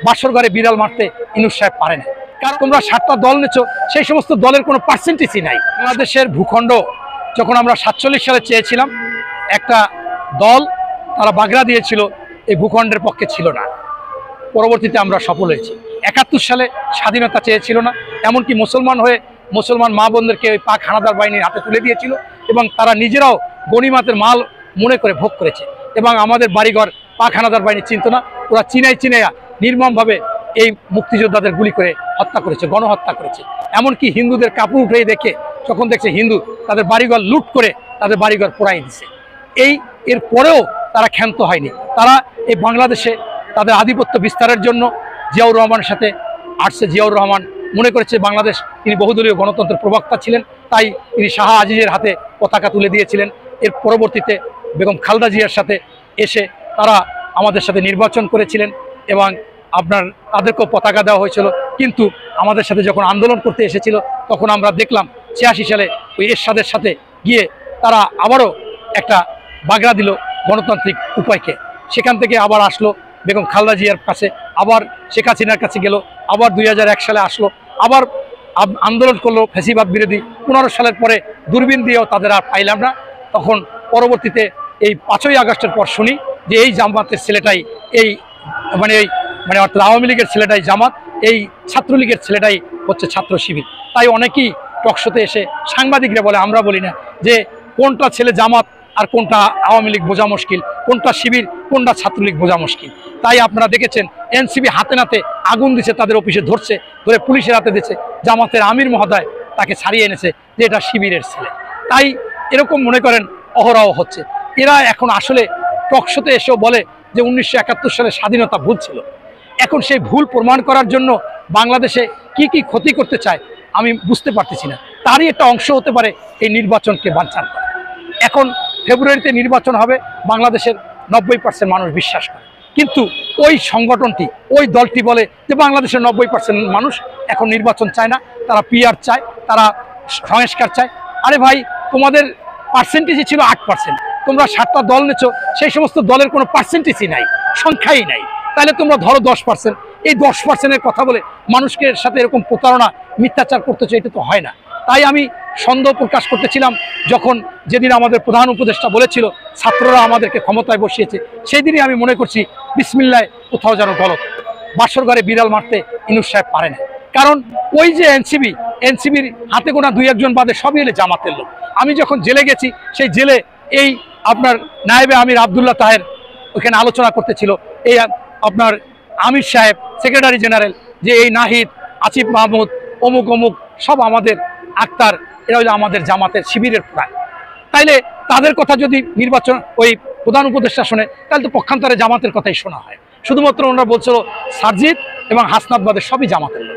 বাসর ঘরে বিড়াল মারতে ইনুস সাহেব পারে না। কারণ তোমরা 7টা দল নেছো, সেই সমস্ত দলের কোনো পার্সেন্টেজই নাই। বাংলাদেশের ভূখণ্ড যখন আমরা 47 সালে চেয়েছিলাম, একটা দল তারা বাগড়া দিয়েছিল, এই ভূখণ্ডের পক্ষে ছিল না। পরবর্তীতে আমরা সফল হয়েছি। 71 সালে স্বাধীনতা চেয়েছিল না, এমনকি মুসলমান হয়ে মুসলমান মা বোনদেরকে ওই পাক হানাদার বাহিনীর হাতে তুলে দিয়েছিল এবং তারা নিজেরাও গনিমাতের মাল মনে করে ভোগ করেছে। এবং আমাদের বাড়িঘর পাক হানাদার বাহিনী চিনত না, ওরা চিনাইয়া নির্মমভাবে এই মুক্তিযোদ্ধাদের গুলি করে হত্যা করেছে, গণহত্যা করেছে। এমনকি হিন্দুদের কাপড় উঠে দেখে যখন দেখছে হিন্দু, তাদের বাড়িঘর লুট করে তাদের বাড়িঘর পোড়াই দিছে। এর পরেও তারা ক্ষান্ত হয়নি। তারা এই বাংলাদেশে তাদের আধিপত্য বিস্তারের জন্য জিয়াউর রহমানের সাথে আসছে। জিয়াউর রহমান মনে করেছে বাংলাদেশ, তিনি বহুদলীয় গণতন্ত্রের প্রবক্তা ছিলেন, তাই তিনি শাহ আজিজের হাতে পতাকা তুলে দিয়েছিলেন। এর পরবর্তীতে বেগম খালেদা জিয়ার সাথে এসে তারা আমাদের সাথে নির্বাচন করেছিলেন এবং তাদেরকেও পতাকা দেওয়া হয়েছিল। কিন্তু আমাদের সাথে যখন আন্দোলন করতে এসেছিল, তখন আমরা দেখলাম 86 সালে ওই এরশাদের সাথে গিয়ে তারা আবারও একটা বাগড়া দিল গণতান্ত্রিক উপায়কে। সেখান থেকে আবার আসলো বেগম খালেদা জিয়ার কাছে, আবার শেখ হাসিনার কাছে গেল, আবার 2001 সালে আসলো, আবার আন্দোলন করলো ফ্যাসিবাদ বিরোধী। 15 সালের পরে দূরবীন দিয়েও তাদের আর পাইলাম না। তখন পরবর্তীতে এই 5ই আগস্টের পর শুনি যে এই জামাতের ছেলেটাই অর্থাৎ আওয়ামী লীগের ছেলেটাই জামাত, এই ছাত্রলীগের ছেলেটাই হচ্ছে ছাত্র শিবির। তাই অনেকেই টকশোতে এসে সাংবাদিকরা বলে, আমরা বলি না, যে কোনটা ছেলে জামাত আর কোনটা আওয়ামী লীগ বোঝা মুশকিল, কোনটা শিবির কোনটা ছাত্রলীগ বোঝা মুশকিল। তাই আপনারা দেখেছেন এনসিপি হাতে নাতে আগুন দিছে, তাদের অফিসে ধরে পুলিশের হাতে দিচ্ছে। জামাতের আমির মহোদয় তাকে ছাড়িয়ে এনেছে যে এটা শিবিরের ছেলে। তাই এরকম মনে করেন অহরহ হচ্ছে। এরা এখন আসলে টকশোতে এসেও বলে যে 1971 সালে স্বাধীনতা ভুল ছিল। এখন সেই ভুল প্রমাণ করার জন্য বাংলাদেশে কি কি ক্ষতি করতে চায় আমি বুঝতে পারতেছি না। তারই একটা অংশ হতে পারে এই নির্বাচনকে বানচাল করা। এখন ফেব্রুয়ারিতে নির্বাচন হবে, বাংলাদেশের 90% মানুষ বিশ্বাস করে, কিন্তু ওই সংগঠনটি, ওই দলটি বলে যে বাংলাদেশের 90% মানুষ এখন নির্বাচন চায় না, তারা পিআর চায়, তারা সংস্কার চায়। আরে ভাই, তোমাদের পার্সেন্টেজই ছিল 8%, তোমরা 7টা দল নেছো, সেই সমস্ত দলের কোনো পার্সেন্টেজই নাই, সংখ্যাই নাই। তাহলে তোমরা ধরো 10%, এই 10%-এর কথা বলে মানুষকে সাথে এরকম প্রতারণা মিথ্যাচার করতেছে, এটা তো হয় না। তাই আমি সন্দেহ প্রকাশ করতেছিলাম যেদিন আমাদের প্রধান উপদেষ্টা বলেছিল ছাত্ররা আমাদেরকে ক্ষমতায় বসিয়েছে, সেই দিনই আমি মনে করছি বিসমিল্লাহ কোথাও যেন গলত। বাসর ঘরে বিড়াল মারতে ইনুস সাহেব পারে না। কারণ ওই যে এনসিবির হাতে গোনা 2-1 জন বাদে সবই এলে জামাতের লোক। আমি যখন জেলে গেছি, সেই জেলে এই নায়েবে আমির আবদুল্লাহ তাহের ওইখানে আলোচনা করতেছিল, এই আমির সাহেব সেক্রেটারি জেনারেল, যে এই নাহিদ, আসিফ মাহমুদ, অমুক অমুক সব আমাদের আক্তার, এরা হলো আমাদের জামাতের শিবিরের প্রায়। তাইলে তাদের কথা যদি নির্বাচন ওই প্রধান উপদেষ্টা শোনে, তাহলে তো পক্ষান্তরে জামাতের কথাই শোনা হয়। শুধুমাত্র ওনারা বলছিল সারজিৎ এবং হাসনাত বাদে সবই জামাতের লোক।